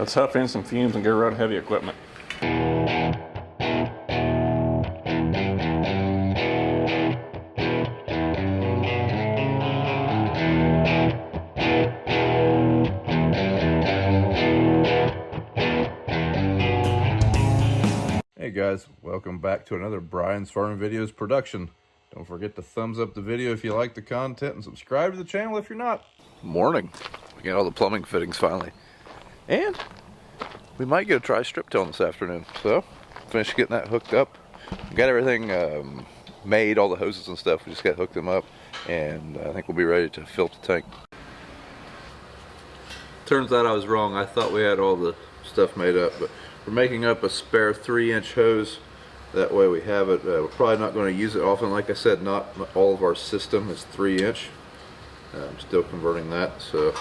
Let's huff in some fumes and go run heavy equipment. Hey guys, welcome back to another Brian's Farming Videos production. Don't forget to thumbs up the video if you like the content and subscribe to the channel if you're not. Morning. We got all the plumbing fittings finally. And we might get a try strip tilling this afternoon. So, finished getting that hooked up. We got everything made, all the hoses and stuff. We just got to hook them up. And I think we'll be ready to fill the tank. Turns out I was wrong. I thought we had all the stuff made up, but we're making up a spare 3-inch hose. That way we have it. We're probably not going to use it often. Like I said, not all of our system is 3-inch. I'm still converting that. So,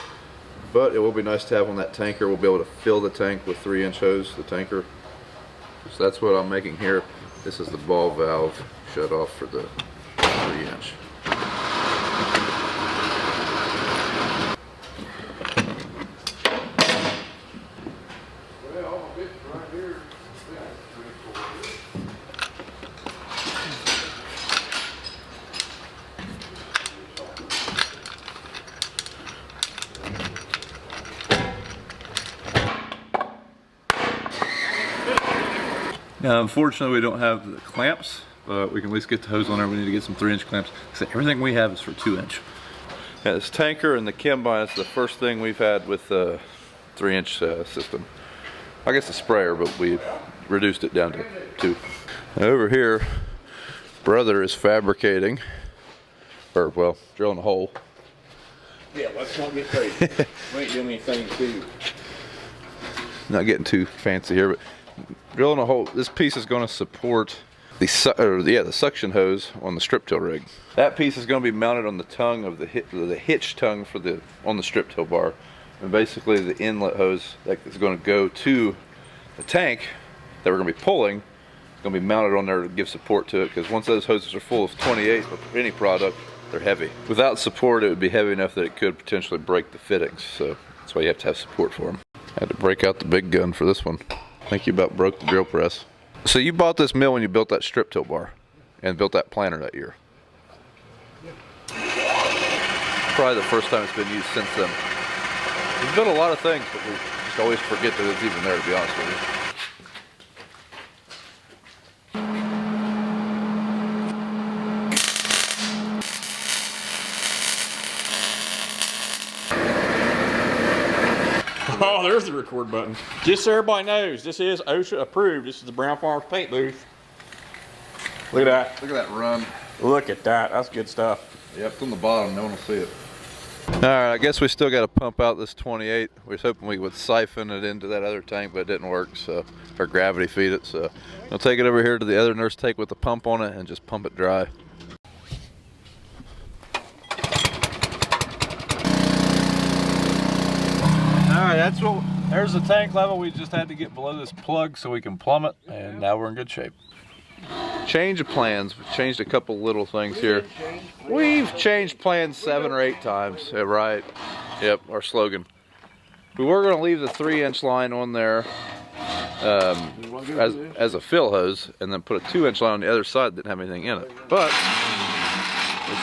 but it will be nice to have on that tanker. We'll be able to fill the tank with 3-inch hose, the tanker. So that's what I'm making here. This is the ball valve shut off for the 3-inch. Now, unfortunately, we don't have the clamps, but we can at least get the hose on there. We need to get some 3-inch clamps. So everything we have is for 2-inch. Yeah, this tanker and the Combine is the first thing we've had with the 3-inch system. I guess a sprayer, but we reduced it down to 2. Over here, brother is fabricating, or well, drilling a hole. Yeah, let's not get crazy. We ain't doing anything too. Not getting too fancy here, but drilling a hole. This piece is going to support the suction hose on the strip till rig. That piece is going to be mounted on the tongue of the hitch tongue for on the strip till bar, and basically the inlet hose that is going to go to the tank that we're going to be pulling is going to be mounted on there to give support to it, because once those hoses are full of 28 or any product, they're heavy. Without support, it would be heavy enough that it could potentially break the fittings. So that's why you have to have support for them. I had to break out the big gun for this one. I think you about broke the drill press. So you bought this mill when you built that strip till bar and built that planter that year. Probably the first time it's been used since then. We've built a lot of things, but we just always forget that it's even there, to be honest with you. Oh, there's the record button. Just so everybody knows, this is OSHA approved. This is the Brown Farms paint booth. Look at that. Look at that run. Look at that. That's good stuff. Yep, it's on the bottom. No one will see it. All right, I guess we still got to pump out this 28. We was hoping we would siphon it into that other tank, but it didn't work, so, or gravity feed it. So I'll take it over here to the other nurse tank with the pump on it and just pump it dry. Alright, there's the tank level. We just had to get below this plug so we can plumb it, and now we're in good shape. Change of plans. We've changed a couple little things here. We've changed plans 7 or 8 times. Yeah, right. Yep, our slogan. We were going to leave the 3-inch line on there as a fill hose, and then put a 2-inch line on the other side that didn't have anything in it. But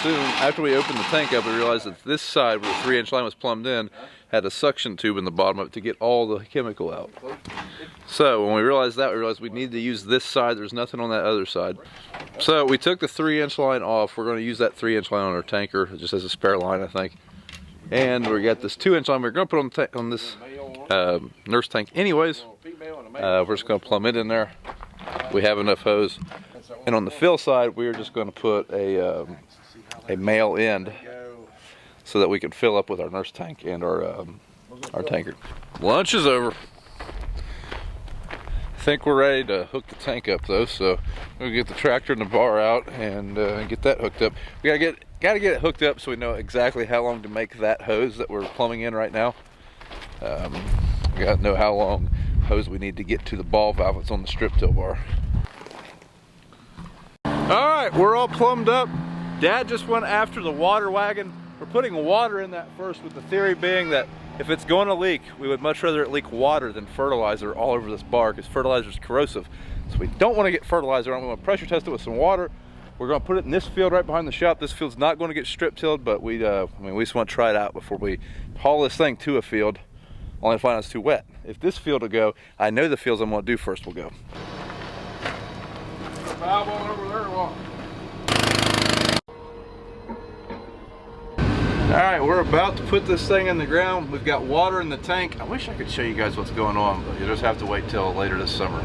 soon, after we opened the tank up, we realized that this side where the 3-inch line was plumbed in had a suction tube in the bottom of it to get all the chemical out. So when we realized that, we realized we needed to use this side. There's nothing on that other side. So we took the 3-inch line off. We're going to use that 3-inch line on our tanker just as a spare line, I think. And we got this 2-inch line we're going to put on this nurse tank anyways. We're just going to plumb it in there. We have enough hose. And on the fill side, we're just going to put a male end so that we can fill up with our nurse tank and our tanker. Lunch is over. I think we're ready to hook the tank up though, so we'll get the tractor and the bar out and get that hooked up. We gotta get it hooked up so we know exactly how long to make that hose that we're plumbing in right now. We gotta know how long hose we need to get to the ball valve that's on the strip till bar. All right, we're all plumbed up. Dad just went after the water wagon. We're putting water in that first, with the theory being that if it's going to leak, we would much rather it leak water than fertilizer all over this bar, because fertilizer is corrosive. So we don't want to get fertilizer on. We want to pressure test it with some water. We're going to put it in this field right behind the shop. This field's not going to get strip tilled, but we just want to try it out before we haul this thing to a field, only to find out it's too wet. If this field will go, I know the fields I'm going to do first will go. Valve on over there, walk. All right, we're about to put this thing in the ground. We've got water in the tank. I wish I could show you guys what's going on, but you just have to wait till later this summer.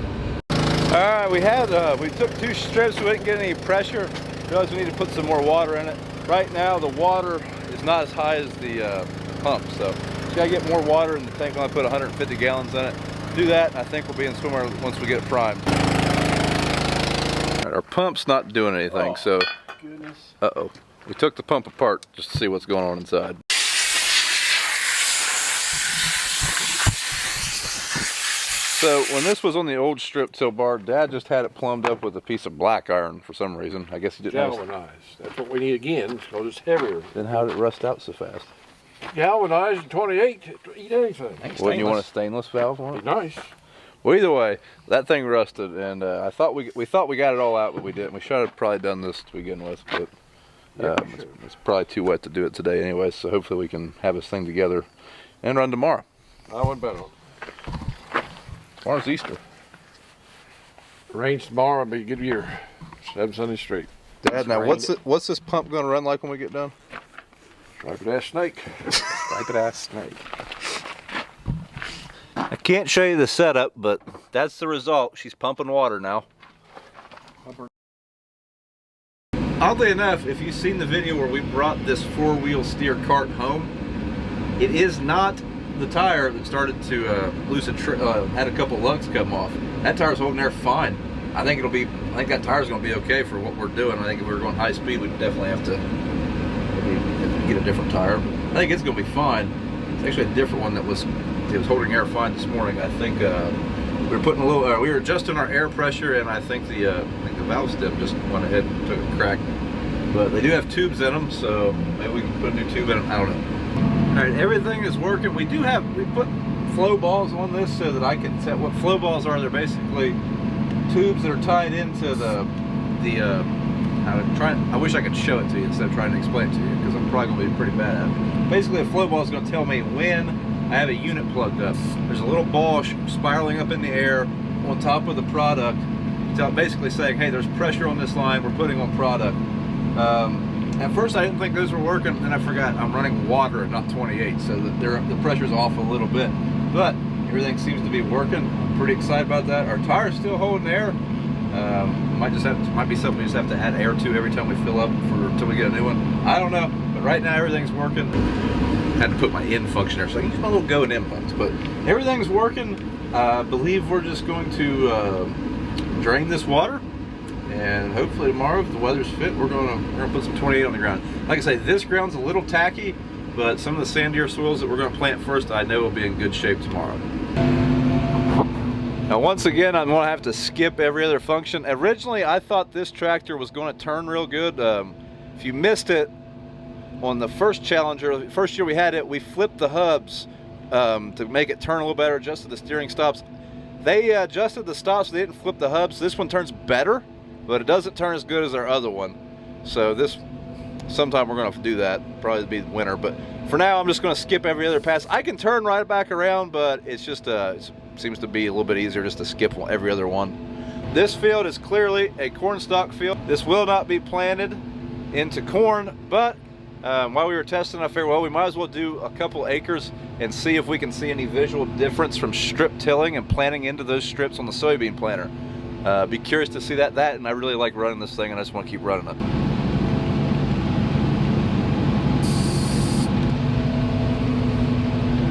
All right, we took 2 strips. We didn't get any pressure. Realized we need to put some more water in it. Right now, the water is not as high as the pump, so we gotta get more water in the tank. I put 150 gallons in it. Do that, I think we'll be in swimwear once we get it primed. All right, our pump's not doing anything, so. Goodness. Uh-oh. We took the pump apart just to see what's going on inside. So when this was on the old strip till bar, Dad just had it plumbed up with a piece of black iron for some reason. I guess he didn't know. Galvanized. That's what we need again, because it's heavier. Then how did it rust out so fast? Galvanized 28 to eat anything. Wouldn't you want a stainless valve on Be it? nice. Well, either way, that thing rusted, and I thought we thought we got it all out, but we didn't. We should have probably done this to begin with, but it's probably too wet to do it today anyway. So hopefully we can have this thing together and run tomorrow. I wouldn't bet on it. Tomorrow's Easter. Rains tomorrow, be a good year. 7 Sundays straight. Dad, now what's this pump going to run like when we get done? Striped ass snake. Striped ass snake. I can't show you the setup, but that's the result. She's pumping water now. Oddly enough, if you've seen the video where we brought this 4-wheel steer cart home, it is not the tire that started to had a couple lugs come off. That tire's holding there fine. I think that tire's going to be okay for what we're doing. I think if we were going high speed, we'd definitely have to maybe get a different tire. I think it's going to be fine. It's actually a different one that was holding air fine this morning. I think we were putting a little, we were adjusting our air pressure, and I think the valve stem just went ahead and took a crack. But they do have tubes in them, so maybe we can put a new tube in them. I don't know. All right, everything is working. We put flow balls on this so that I can tell what flow balls are. They're basically tubes that are tied into I wish I could show it to you instead of trying to explain it to you, because I'm probably going to be pretty bad at it. Basically, a flow ball is going to tell me when I have a unit plugged up. There's a little ball spiraling up in the air on top of the product, basically saying, hey, there's pressure on this line, we're putting on product. At first I didn't think those were working, and then I forgot I'm running water and not 28, so that the pressure's off a little bit. But everything seems to be working. I'm pretty excited about that. Our tire's still holding air. Might be something we just have to add air to every time we fill up until we get a new one. I don't know, but right now everything's working. Had to put my in function there, so I can use my little go and in buttons, but everything's working. I believe we're just going to drain this water, and hopefully tomorrow, if the weather's fit, we're gonna put some 28 on the ground. Like I say, this ground's a little tacky, but some of the sandier soils that we're gonna plant first, I know will be in good shape tomorrow. Now once again, I'm gonna have to skip every other function. Originally, I thought this tractor was gonna turn real good. If you missed it, on the first Challenger, the first year we had it, we flipped the hubs to make it turn a little better, adjusted the steering stops. They adjusted the stops, so they didn't flip the hubs. This one turns better, but it doesn't turn as good as our other one. So sometime we're gonna do that, probably be winter, but for now I'm just gonna skip every other pass. I can turn right back around, but it's just, it seems to be a little bit easier just to skip every other one. This field is clearly a corn stalk field. This will not be planted into corn, but while we were testing, I figured, well, we might as well do a couple acres and see if we can see any visual difference from strip tilling and planting into those strips on the soybean planter. Be curious to see that, and I really like running this thing, and I just want to keep running it.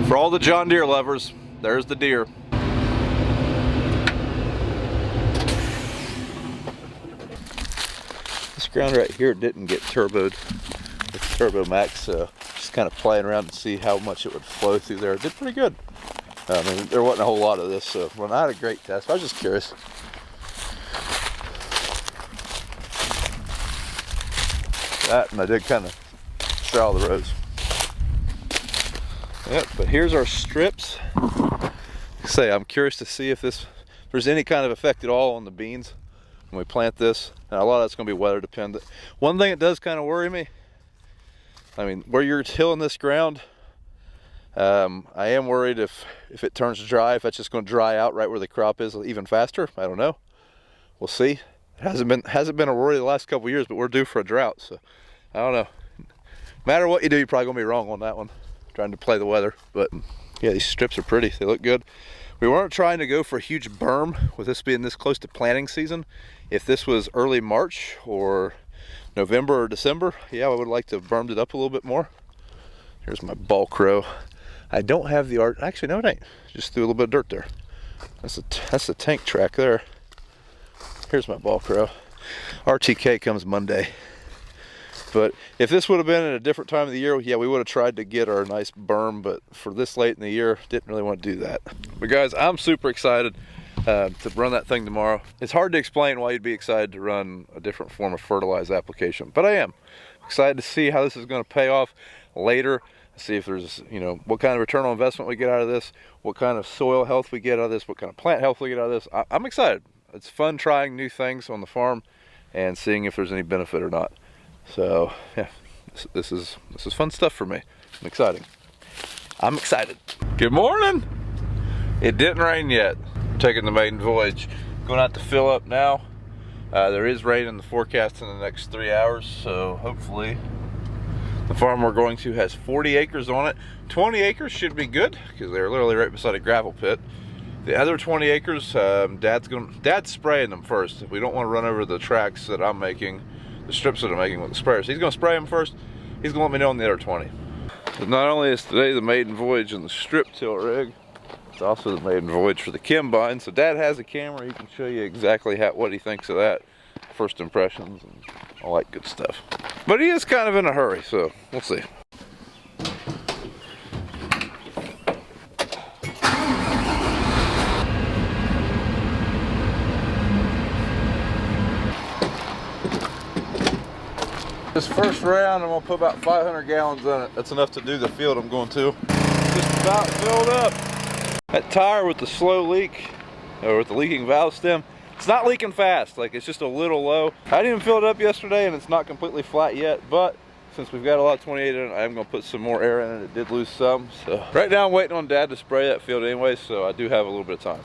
For all the John Deere lovers, there's the deer. This ground right here didn't get turboed with Turbo Max, so just kind of playing around to see how much it would flow through there. It did pretty good. I mean, there wasn't a whole lot of this, so well, I had a great test. I was just curious. That, and I did kind of straddle the rows. Yep, but here's our strips. Say, I'm curious to see if there's any kind of effect at all on the beans when we plant this. And a lot of that's going to be weather dependent. One thing that does kind of worry me, I mean, where you're tilling this ground, I am worried if it turns dry, if that's just going to dry out right where the crop is even faster. I don't know. We'll see. It hasn't been a worry the last couple of years, but we're due for a drought, so I don't know. No matter what you do, you're probably going to be wrong on that one, trying to play the weather. But yeah, these strips are pretty. They look good. We weren't trying to go for a huge berm with this being this close to planting season. If this was early March or November or December, yeah, I would like to have bermed it up a little bit more. Here's my bulk row. I don't have the art. Actually, no, it ain't. Just threw a little bit of dirt there. That's the tank track there. Here's my bulk row. RTK comes Monday. But if this would have been at a different time of the year, yeah, we would have tried to get our nice berm, but for this late in the year, didn't really want to do that. But guys, I'm super excited to run that thing tomorrow. It's hard to explain why you'd be excited to run a different form of fertilizer application, but I am excited to see how this is going to pay off later. See if there's, you know, what kind of return on investment we get out of this, what kind of soil health we get out of this, what kind of plant health we get out of this. I'm excited. It's fun trying new things on the farm and seeing if there's any benefit or not. So yeah, this is fun stuff for me. I'm excited. Good morning. It didn't rain yet. Taking the maiden voyage. Going out to fill up now. There is rain in the forecast in the next 3 hours, so hopefully the farm we're going to has 40 acres on it. 20 acres should be good because they're literally right beside a gravel pit. The other 20 acres, Dad's spraying them first. We don't want to run over the tracks that I'm making, the strips that I'm making with the sprayer. So he's going to spray them first. He's going to let me know on the other 20. But not only is today the maiden voyage in the strip till rig, it's also the maiden voyage for the combine. So Dad has a camera. He can show you exactly what he thinks of that, first impressions, and all that good stuff. But he is kind of in a hurry, so we'll see. This first round, I'm gonna put about 500 gallons in it. That's enough to do the field I'm going to. Just about filled up. That tire with the slow leak, or with the leaking valve stem, it's not leaking fast, like it's just a little low. I didn't even fill it up yesterday and it's not completely flat yet, but since we've got a lot of 28 in it, I am gonna put some more air in it. It did lose some, so. Right now I'm waiting on Dad to spray that field anyway, so I do have a little bit of time.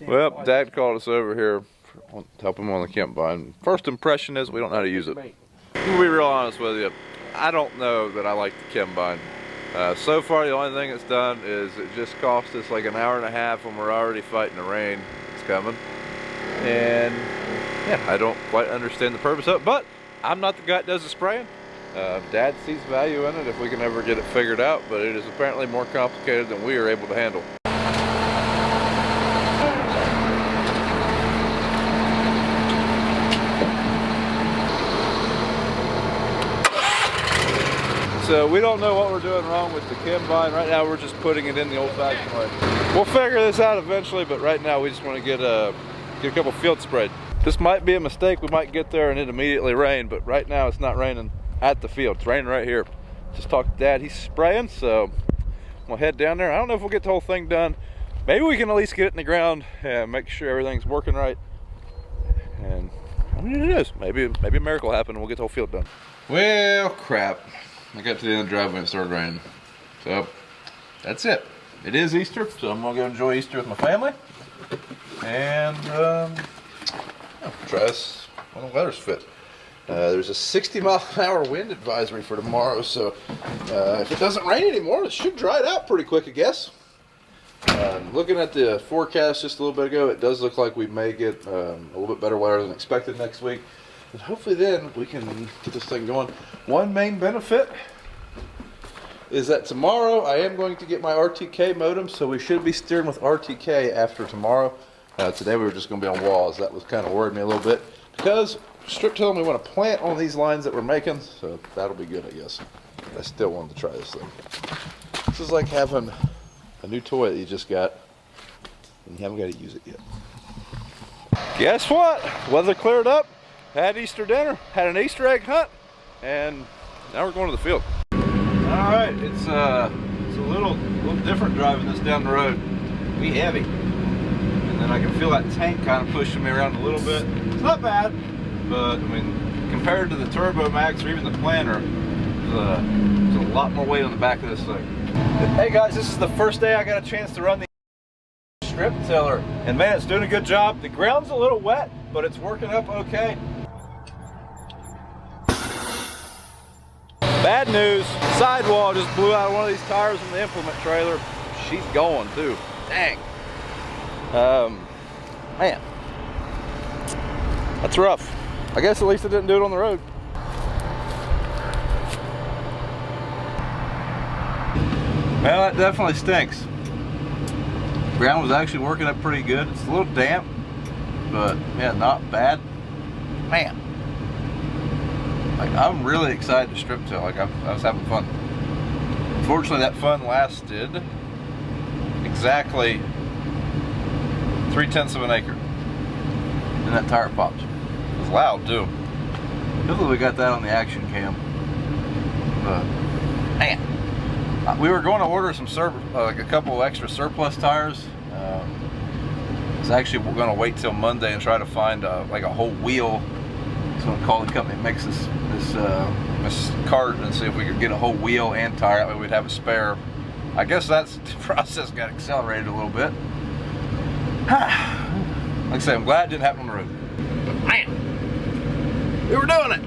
Well, Dad called us over here to help him on the combine. First impression is we don't know how to use it. To be real honest with you, I don't know that I like the combine. So far, the only thing it's done is it just cost us like an hour and a half when we're already fighting the rain. It's coming. And yeah, I don't quite understand the purpose of it, but I'm not the guy that does the spraying. Dad sees value in it if we can ever get it figured out, but it is apparently more complicated than we are able to handle. So we don't know what we're doing wrong with the combine. Right now we're just putting it in the old-fashioned way. We'll figure this out eventually, but right now we just want to get a couple field sprayed. This might be a mistake. We might get there and it immediately rain, but right now it's not raining at the field. It's raining right here. Just talked to Dad. He's spraying, so we'll head down there. I don't know if we'll get the whole thing done. Maybe we can at least get it in the ground and make sure everything's working right. And I mean, it is. Maybe a miracle will happen and we'll get the whole field done. Well, crap. I got to the end of the driveway and it started raining. So, that's it. It is Easter, so I'm gonna go enjoy Easter with my family. And, try this when the weather's fit. There's a 60-mile-an-hour wind advisory for tomorrow, so if it doesn't rain anymore, it should dry it out pretty quick, I guess. Looking at the forecast just a little bit ago, it does look like we may get a little bit better weather than expected next week. And hopefully then we can get this thing going. One main benefit is that tomorrow I am going to get my RTK modem, so we should be steering with RTK after tomorrow. Today we were just going to be on walls. That was kind of worried me a little bit because strip tilling we want to plant on these lines that we're making, so that'll be good, I guess. I still wanted to try this thing. This is like having a new toy that you just got and you haven't got to use it yet. Guess what? Weather cleared up. Had Easter dinner, had an Easter egg hunt, and now we're going to the field. Alright, it's a little different driving this down the road. Be heavy. And then I can feel that tank kind of pushing me around a little bit. It's not bad, but I mean, compared to the Turbo Max or even the Planner, there's a lot more weight on the back of this thing. Hey guys, this is the first day I got a chance to run the strip tiller, and man, it's doing a good job. The ground's a little wet, but it's working up okay. Bad news, sidewall just blew out one of these tires in the implement trailer. She's going too. Dang. Man, that's rough. I guess at least I didn't do it on the road. Well, that definitely stinks. Ground was actually working up pretty good. It's a little damp, but yeah, not bad. Man, like, I'm really excited to strip till. Like, I was having fun. Unfortunately, that fun lasted exactly 3/10 of an acre. And that tire popped. It was loud too. Hopefully we got that on the action cam. But man, we were going to order some like a couple extra surplus tires. I was actually going to wait till Monday and try to find like a whole wheel. So I'm gonna call the company that makes this cart and see if we could get a whole wheel and tire. That way we'd have a spare. I guess that's the process got accelerated a little bit. Like I say, I'm glad it didn't happen on the road. But man, we were doing it.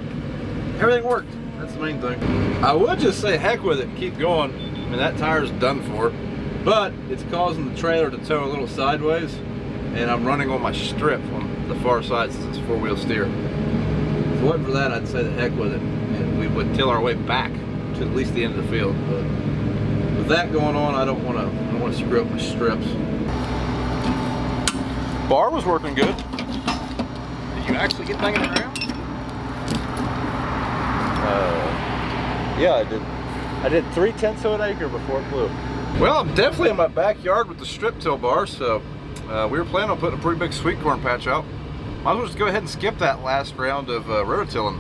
Everything worked. That's the main thing. I would just say heck with it and keep going. I mean, that tire's done for. But it's causing the trailer to tow a little sideways, and I'm running on my strip on the far side since it's four-wheel steer. If it wasn't for that, I'd say the heck with it, and we would till our way back to at least the end of the field. But with that going on, I don't want to screw up my strips. Bar was working good. Did you actually get that in the ground? Yeah, I did. I did 3/10 of an acre before it blew. Well, I'm definitely in my backyard with the strip till bar, so we were planning on putting a pretty big sweet corn patch out. Might as well just go ahead and skip that last round of rototilling.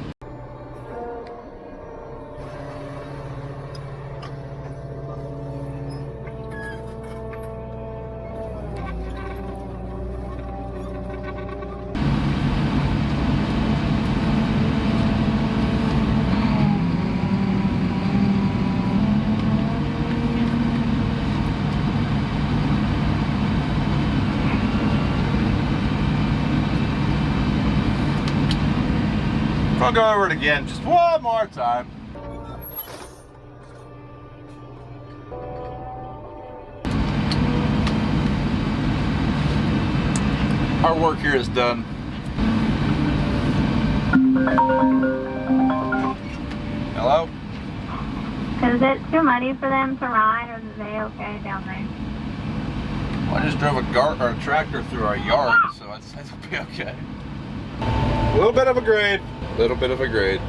I'll go over it again just one more time. Our work here is done. Hello? Is it too muddy for them to ride, or are they okay down there? Well, I just drove a tractor through our yard, so it's be okay. A little bit of a grade. Little bit of a grade.